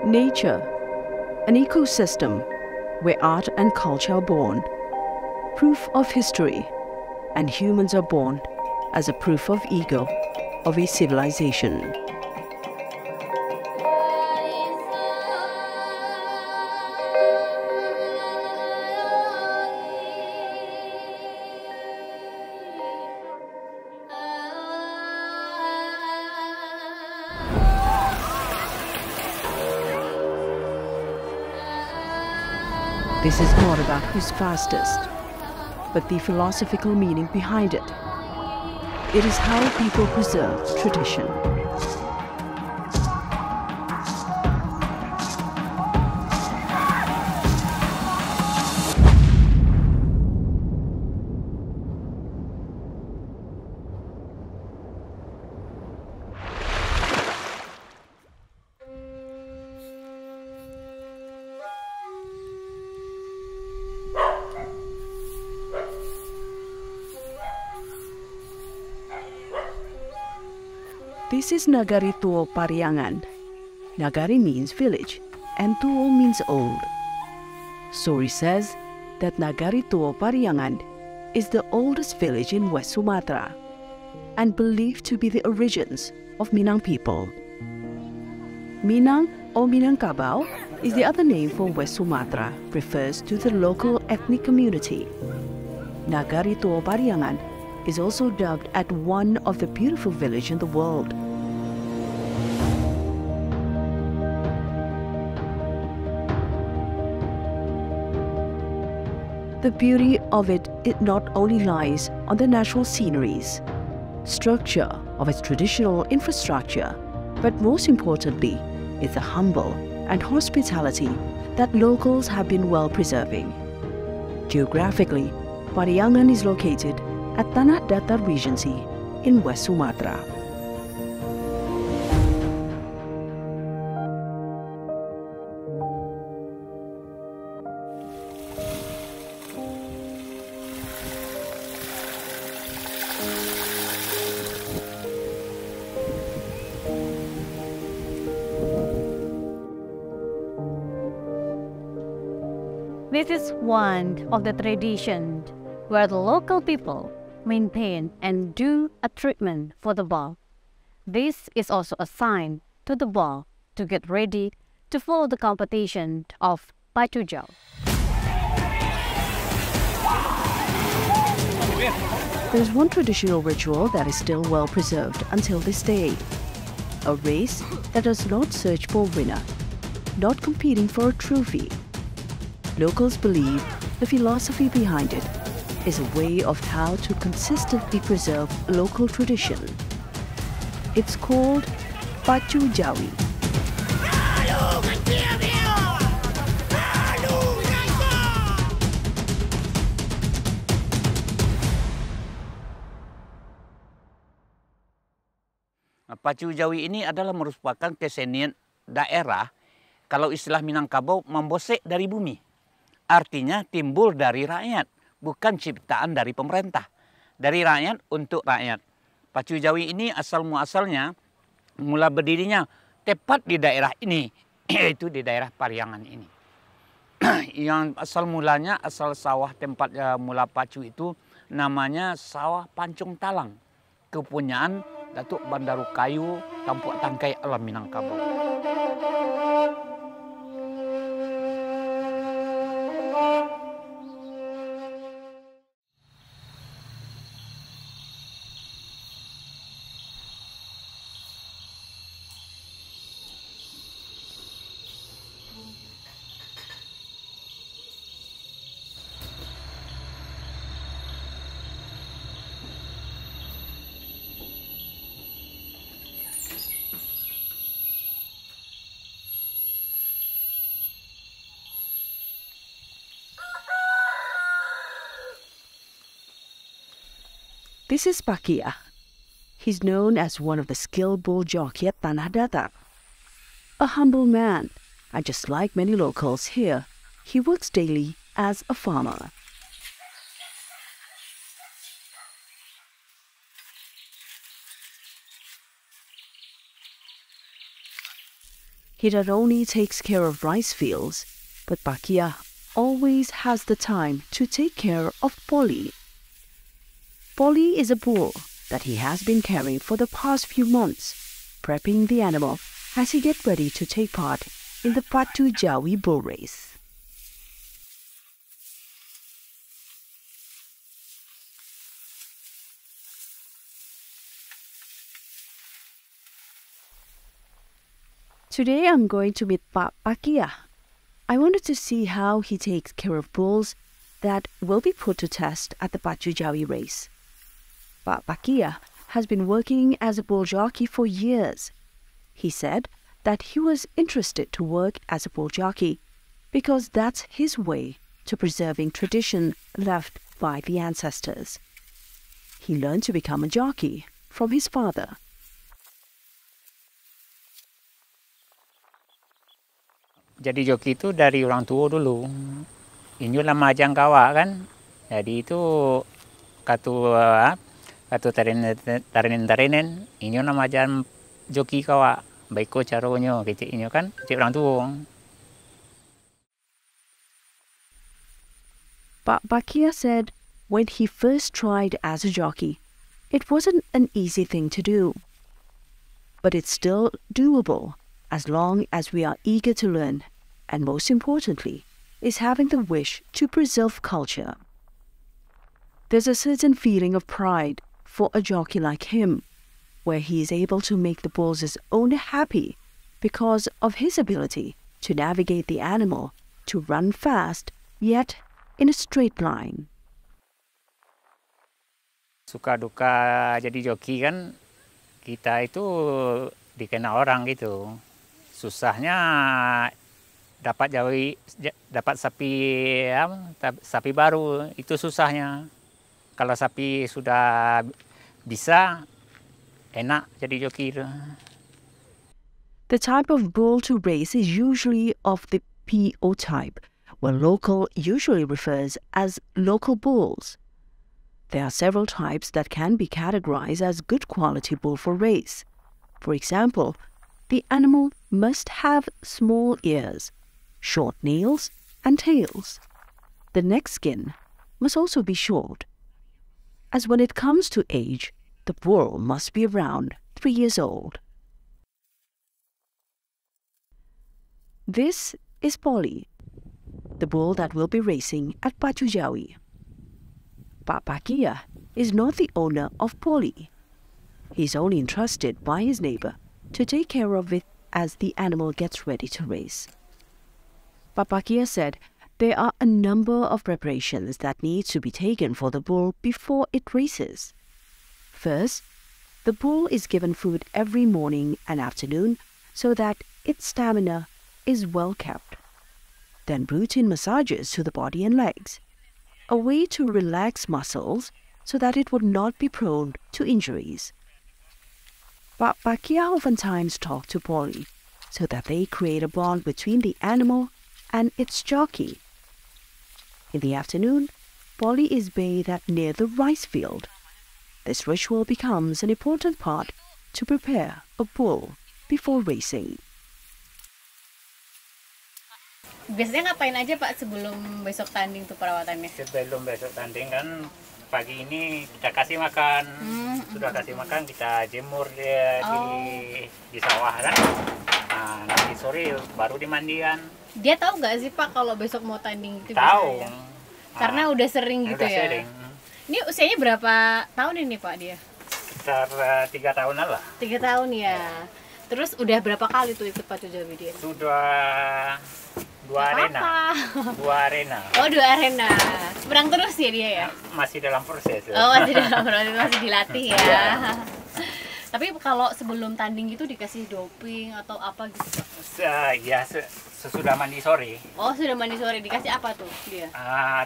Nature, an ecosystem where art and culture are born, proof of history, and humans are born as a proof of ego of a civilization. This is not about who's fastest, but the philosophical meaning behind it. It is how people preserve tradition. This is Nagari Tuo Pariangan. Nagari means village and Tuo means old. Story says that Nagari Tuo Pariangan is the oldest village in West Sumatra and believed to be the origins of Minang people. Minang or Minangkabau is the other name for West Sumatra, refers to the local ethnic community. Nagari Tuo Pariangan is also dubbed as one of the beautiful villages in the world. The beauty of it not only lies on the natural sceneries, structure of its traditional infrastructure, but most importantly, is the humble and hospitality that locals have been well preserving. Geographically, Pariangan is located at Tanah Datar Regency in West Sumatra. This is one of the traditions where the local people maintain and do a treatment for the ball. This is also a sign to the ball to get ready to follow the competition of Pacu. There's one traditional ritual that is still well preserved until this day. A race that does not search for a winner, not competing for a trophy. Locals believe the philosophy behind it is a way of how to consistently preserve local tradition. It's called Pacu Jawi. Pacu Jawi ini adalah merupakan kesenian daerah, kalau istilah Minangkabau, membosek dari bumi. Artinya timbul dari rakyat, bukan ciptaan dari pemerintah. Dari rakyat untuk rakyat. Pacu Jawi ini asal-muasalnya, mula berdirinya tepat di daerah ini, yaitu di daerah Pariangan ini. Yang asal mulanya, asal sawah tempat mula pacu itu, namanya sawah Pancung Talang. Kepunyaan Datuk Bandaru Kayu, Kampung Tangkai Alam Minangkabau. This is Pakia. He's known as one of the skilled bull jockey at Tanah Datar. A humble man, and just like many locals here, he works daily as a farmer. he not only takes care of rice fields, but Pakia always has the time to take care of Polly. Polly is a bull that he has been carrying for the past few months, prepping the animal as he gets ready to take part in the Pacu Jawi bull race. Today I'm going to meet Pak Pakia. I wanted to see how he takes care of bulls that will be put to test at the Pacu Jawi race. Pak Pakia has been working as a bull jockey for years. He said that he was interested to work as a bull jockey because that's his way to preserving tradition left by the ancestors. He learned to become a jockey from his father. Jadi joki itu dari orang tua dulu. Inyo lama ajang kawa kan. Jadi itu katu tarinen inyo nama ajang joki kawa. Baiko caronyo kecik inyo kan kecik orang tua. Pak Pakia said when he first tried as a jockey, it wasn't an easy thing to do. But it's still doable as long as we are eager to learn, and most importantly, is having the wish to preserve culture. There's a certain feeling of pride for a jockey like him, where he is able to make the bulls' owner happy because of his ability to navigate the animal to run fast, yet in a straight line. Suka duka jadi joki kan kita itu dikenal orang gitu. Susahnya dapat sapi baru itu susahnya. Kalau sapi sudah bisa enak jadi joki. The type of bull to race is usually of the PO type, where local usually refers as local bulls. There are several types that can be categorized as good quality bull for race. For example, the animal must have small ears, short nails and tails. The neck skin must also be short. As when it comes to age, the bull must be around 3 years old. This is Polly, the bull that will be racing at Pacu Jawi. Pak Pakia is not the owner of Polly. He is only entrusted by his neighbor to take care of it as the animal gets ready to race. Pak Pakia said there are a number of preparations that need to be taken for the bull before it races. First, the bull is given food every morning and afternoon so that its stamina is well kept. Then routine massages to the body and legs, a way to relax muscles so that it would not be prone to injuries. Pak Pakia oftentimes talk to Polly so that they create a bond between the animal and its jockey. In the afternoon, Polly is bathed near the rice field. This ritual becomes an important part to prepare a bull before racing. Biasanya ngapain aja Pak sebelum besok tanding tuh perawatannya? Sebelum besok tanding kan pagi ini kita kasih makan. Sudah kasih makan kita jemur dia di sawah kan. Nah, nanti sore baru dimandikan. Dia tahu nggak sih Pak kalau besok mau tanding itu? Tahu. Karena udah sering gitu udah ya. Sering. Ini usianya berapa tahun ini Pak dia? Sekitar 3 tahunan lah. 3 tahun ya. Terus udah berapa kali tuh ikut Pacu Jawi dia? Sudah 2 arena. 2 arena. Oh, 2 arena. Menang terus ya dia ya? Masih dalam proses. Oh, masih dalam proses, masih dilatih ya. Tapi kalau sebelum tanding itu dikasih doping atau apa gitu Pak? Ya, sesudah mandi sore. Oh, sudah mandi sore. Dikasih apa tuh dia?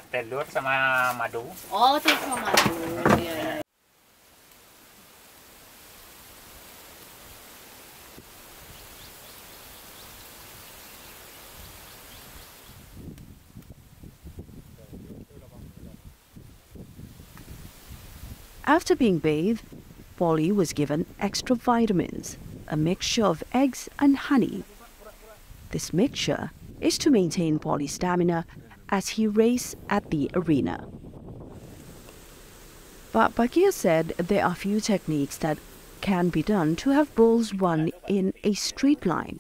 Telur sama madu. Oh, telur sama madu. Iya. After being bathed, Polly was given extra vitamins, a mixture of eggs and honey. This mixture is to maintain Pauli's stamina as he races at the arena. But Pacu said there are few techniques that can be done to have bulls run in a straight line.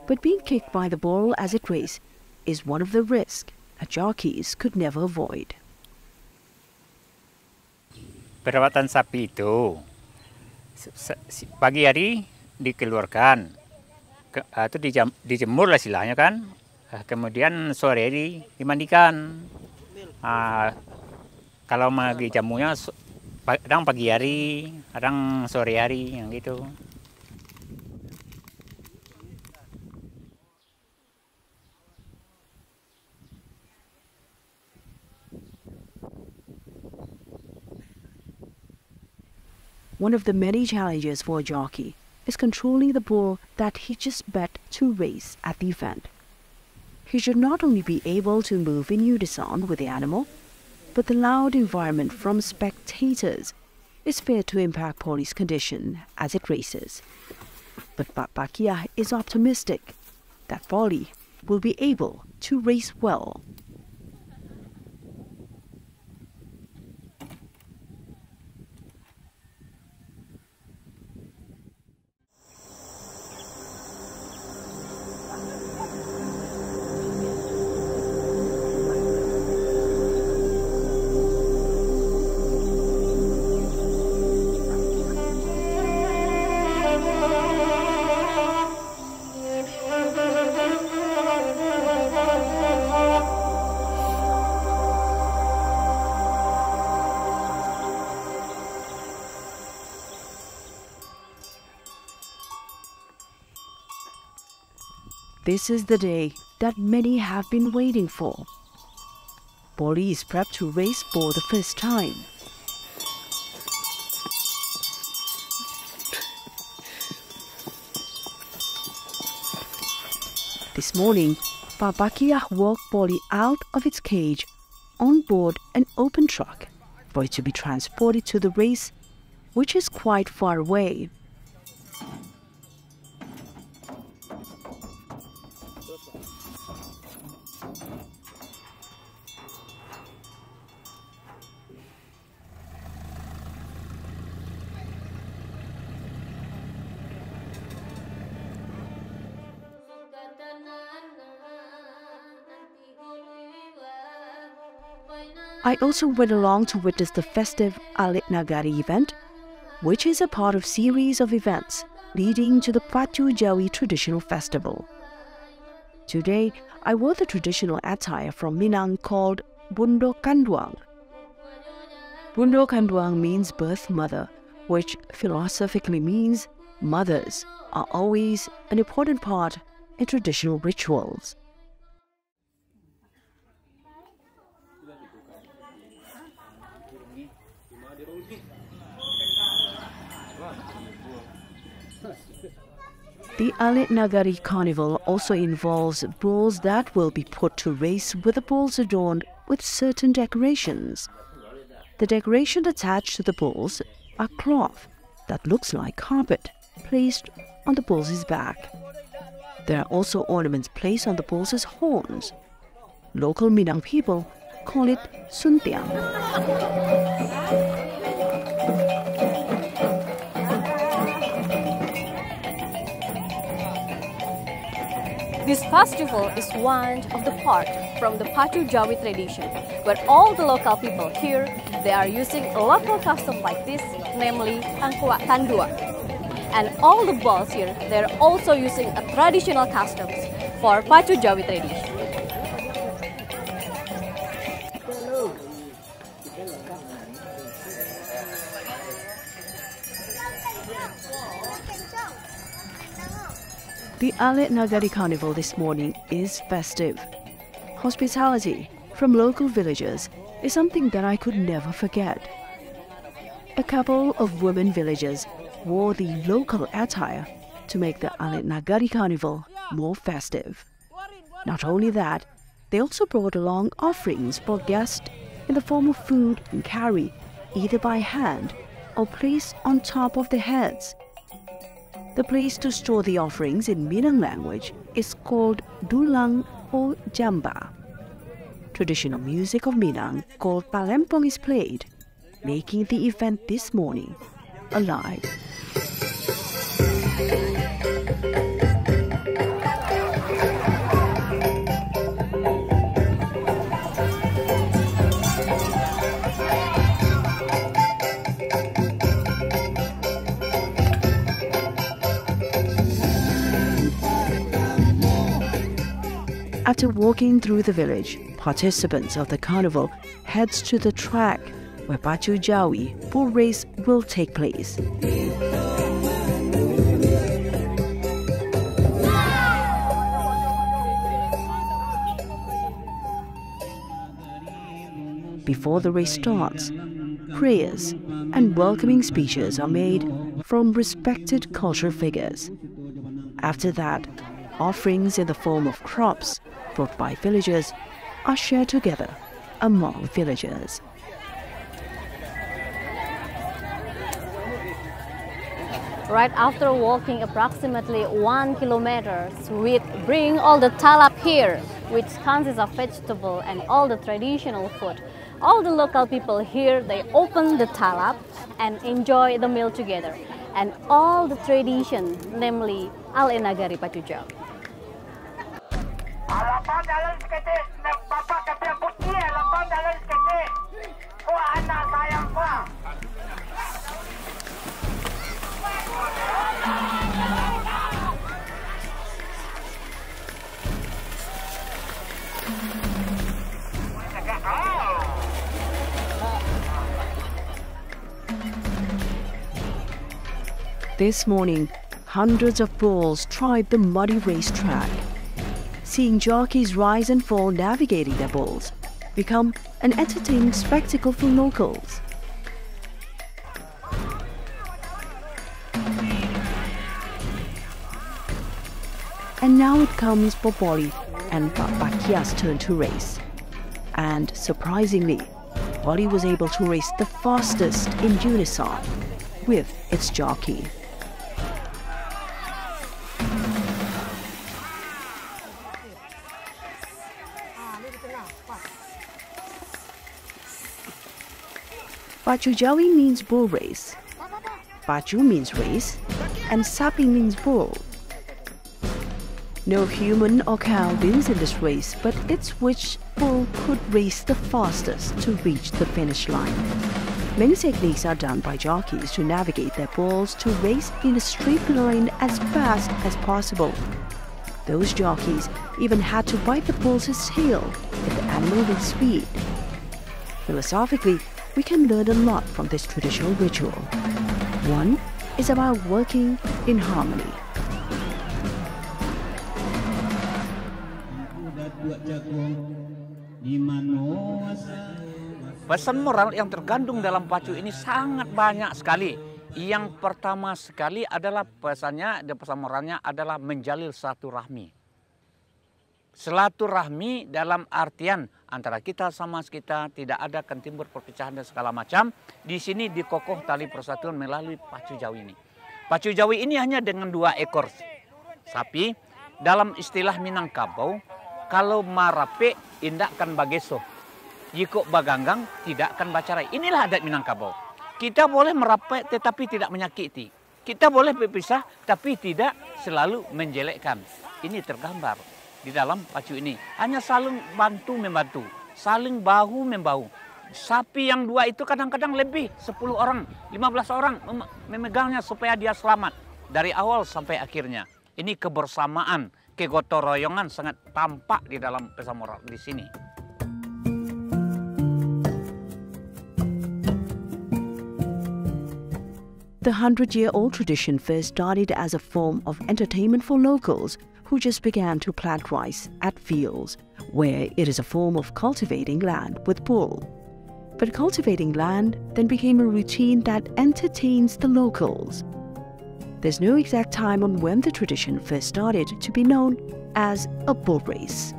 But being kicked by the bull as it races is one of the risks that jockeys could never avoid. Perawatan sapi itu pagi hari dikeluarkan, itu dijemur lah istilahnya kan, kemudian sore hari dimandikan. Kalau lagi jamunya kadang pagi hari, kadang sore hari, yang gitu. One of the many challenges for a jockey is controlling the bull that he just bet to race at the event. He should not only be able to move in unison with the animal, but the loud environment from spectators is fair to impact Pauli's condition as it races. But Pacu is optimistic that Pauli will be able to race well. This is the day that many have been waiting for. Pauli is prepped to race for the first time. This morning, Pacu walked Pauli out of its cage on board an open truck for it to be transported to the race, which is quite far away. I also went along to witness the festive Alit Nagari event, which is a part of series of events leading to the Pacu Jawi traditional festival. Today, I wore the traditional attire from Minang called Bundo Kanduang. Bundo Kanduang means birth mother, which philosophically means mothers are always an important part in traditional rituals. The Alit Nagari Carnival also involves bulls that will be put to race with the bulls adorned with certain decorations. The decoration attached to the bulls are cloth that looks like carpet placed on the bull's back. There are also ornaments placed on the bull's horns. Local Minang people call it suntiang. This festival is one of the part from the Pacu Jawi tradition, where all the local people here, they are using a local custom like this, namely angkuat tandua. And all the bulls here, they're also using a traditional customs for Pacu Jawi tradition. The Alit Nagari Carnival this morning is festive. Hospitality from local villagers is something that I could never forget. A couple of women villagers wore the local attire to make the Alit Nagari Carnival more festive. Not only that, they also brought along offerings for guests in the form of food and carry either by hand or placed on top of their heads. The place to store the offerings in Minang language is called Dulang or Jamba. Traditional music of Minang called Palempong is played, making the event this morning alive. After walking through the village, participants of the carnival heads to the track where Pacu Jawi bull race will take place. Before the race starts, prayers and welcoming speeches are made from respected cultural figures. After that, offerings in the form of crops brought by villagers are shared together among villagers. Right after walking approximately 1 kilometer, we bring all the talap here, which consists of vegetable and all the traditional food. All the local people here, they open the talap and enjoy the meal together. And all the tradition, namely Al Nagari Pacu Jawi. This morning, hundreds of bulls tried the muddy racetrack. Seeing jockeys rise and fall navigating their bulls become an entertaining spectacle for locals. And now it comes Popoli and Bakia's turn to race. And surprisingly, Popoli was able to race the fastest in unison with its jockey. Pacu Jawi means bull race, Pacu means race, and Sapi means bull. No human or cow wins in this race, but it's which bull could race the fastest to reach the finish line. Many techniques are done by jockeys to navigate their bulls to race in a straight line as fast as possible. Those jockeys even had to bite the bull's tail if the animal with speed. Philosophically, we can learn a lot from this traditional ritual. One is about working in harmony. Pesan moral yang terkandung dalam pacu ini sangat banyak sekali. Yang pertama sekali adalah pesan moralnya adalah menjalin silaturahmi. Silaturahmi dalam artian antara kita sama kita tidak ada akan timbul perpecahan dan segala macam. Di sini dikokoh tali persatuan melalui Pacu Jawi ini. Pacu Jawi ini hanya dengan 2 ekor sapi. Dalam istilah Minangkabau, kalau marape indakkan bageso, jika baganggang tidak akan bacarai. Inilah adat Minangkabau. Kita boleh merape tetapi tidak menyakiti. Kita boleh berpisah tapi tidak selalu menjelekkan. Ini tergambar di dalam pacu ini. Hanya saling bantu-membantu, saling bahu-membahu. Sapi yang 2 itu kadang-kadang lebih, 10 orang, 15 orang memegangnya supaya dia selamat dari awal sampai akhirnya. Ini kebersamaan, kegotong royongan sangat tampak di dalam pesan moral di sini. The 100-year-old tradition first started as a form of entertainment for locals who just began to plant rice at fields, where it is a form of cultivating land with bull. But cultivating land then became a routine that entertains the locals. There's no exact time on when the tradition first started to be known as a bull race.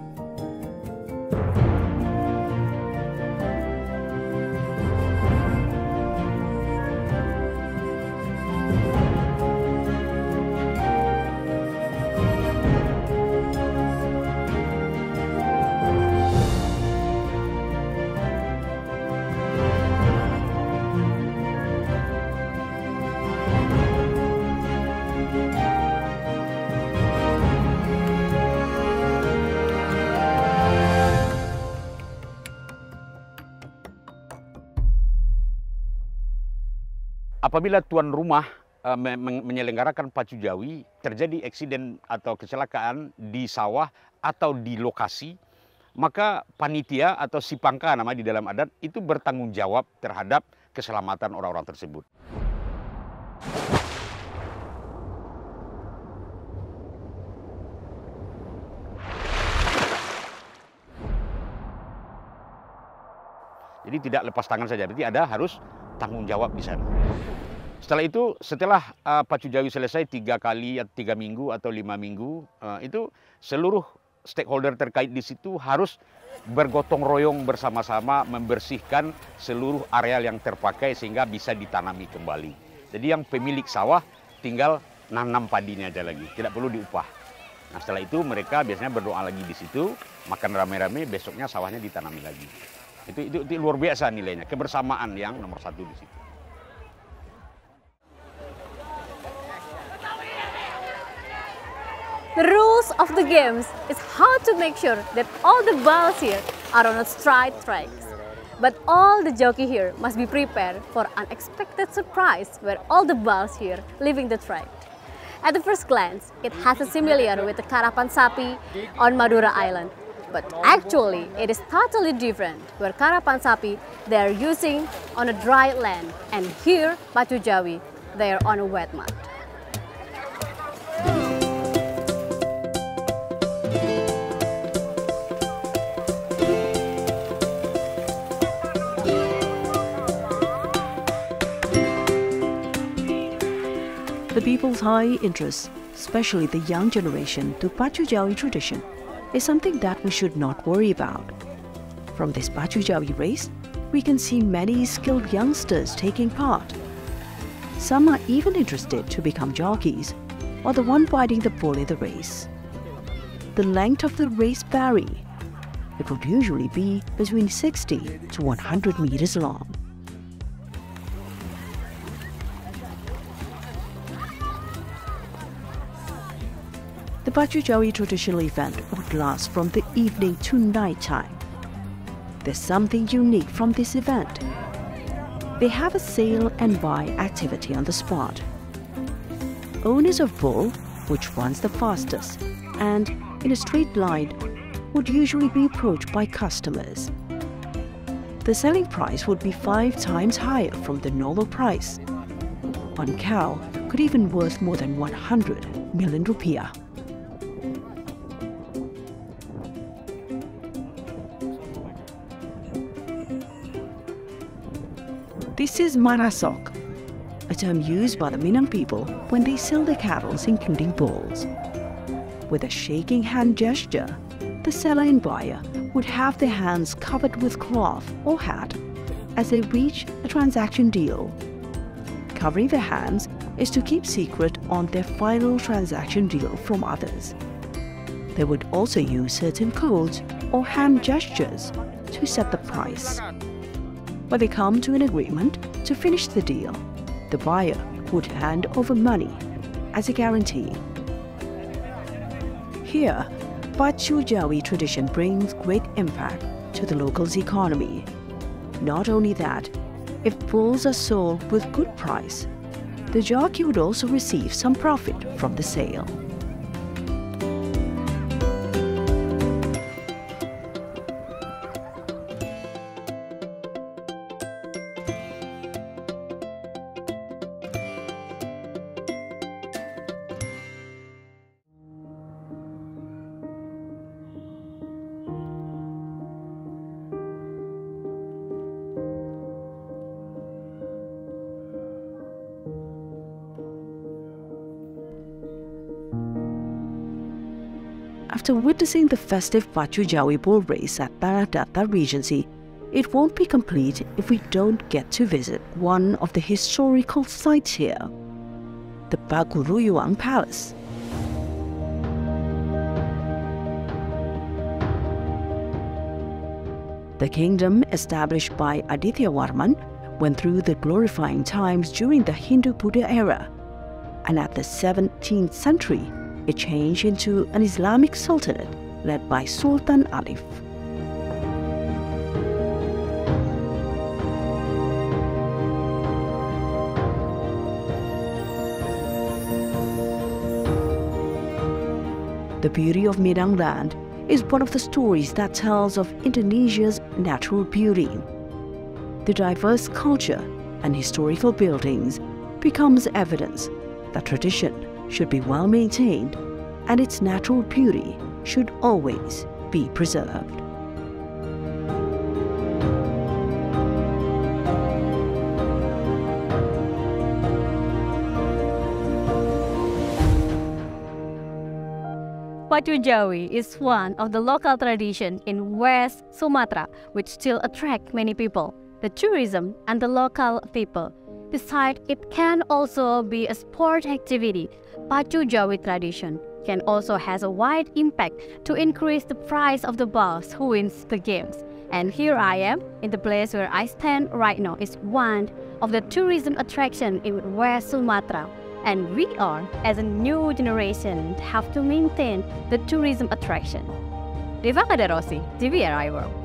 apabila tuan rumah menyelenggarakan pacu Jawi, terjadi eksiden atau kecelakaan di sawah atau di lokasi, maka panitia atau si pangka nama di dalam adat itu bertanggung jawab terhadap keselamatan orang-orang tersebut. Jadi tidak lepas tangan saja, berarti ada harus tanggung jawab di sana. Setelah itu, setelah pacu Jawi selesai 3 kali, 3 minggu atau 5 minggu, itu seluruh stakeholder terkait di situ harus bergotong royong bersama-sama membersihkan seluruh areal yang terpakai sehingga bisa ditanami kembali. Jadi yang pemilik sawah tinggal nanam padinya aja lagi, tidak perlu diupah. Nah setelah itu mereka biasanya berdoa lagi di situ, makan rame-rame, besoknya sawahnya ditanami lagi. Itu luar biasa nilainya, kebersamaan yang nomor 1 di situ. The rules of the games is how to make sure that all the balls here are on a straight tracks. But all the jockey here must be prepared for unexpected surprise where all the balls here leaving the track. At the first glance, it has a similar with the Karapan Sapi on Madura Island. But actually, it is totally different, where Karapan Sapi they are using on a dry land, and here, Pacu Jawi, they are on a wet mud. The people's high interest, especially the young generation, to Pacu Jawi tradition is something that we should not worry about. From this Pacu Jawi race, we can see many skilled youngsters taking part. Some are even interested to become jockeys or the one biting the bull in the race. The length of the race vary. It would usually be between 60 to 100 meters long. The Pacu Jawi traditional event would last from the evening to night time. There's something unique from this event. They have a sale and buy activity on the spot. Owners of bull, which runs the fastest and in a straight line, would usually be approached by customers. The selling price would be 5 times higher from the normal price. One cow could even worth more than 100 million rupiah. This is marasok, a term used by the Minang people when they sell their cattle, including bulls. With a shaking hand gesture, the seller and buyer would have their hands covered with cloth or hat as they reach a transaction deal. Covering their hands is to keep secret on their final transaction deal from others. They would also use certain codes or hand gestures to set the price. When they come to an agreement to finish the deal, the buyer would hand over money as a guarantee. Here, Pacu Jawi tradition brings great impact to the local's economy. Not only that, if bulls are sold with good price, the jockey would also receive some profit from the sale. After witnessing the festive Pacu Jawi bull race at Tanah Regency, it won't be complete if we don't get to visit one of the historical sites here, the Pacu Palace. The kingdom, established by Aditya Varman, went through the glorifying times during the Hindu-Buddha era, and at the 17th century, it changed into an Islamic sultanate led by Sultan Alif. The beauty of Minang land is one of the stories that tells of Indonesia's natural beauty. The diverse culture and historical buildings becomes evidence that tradition should be well maintained and its natural beauty should always be preserved. Pacu Jawi is one of the local traditions in West Sumatra which still attract many people, the tourism and the local people. Besides, it can also be a sport activity. Pacu Jawi tradition can also has a wide impact to increase the price of the balls who wins the games. And here I am in the place where I stand right now is one of the tourism attraction in West Sumatra. And we are, as a new generation, have to maintain the tourism attraction. Deva Kadarosi, TVRI World.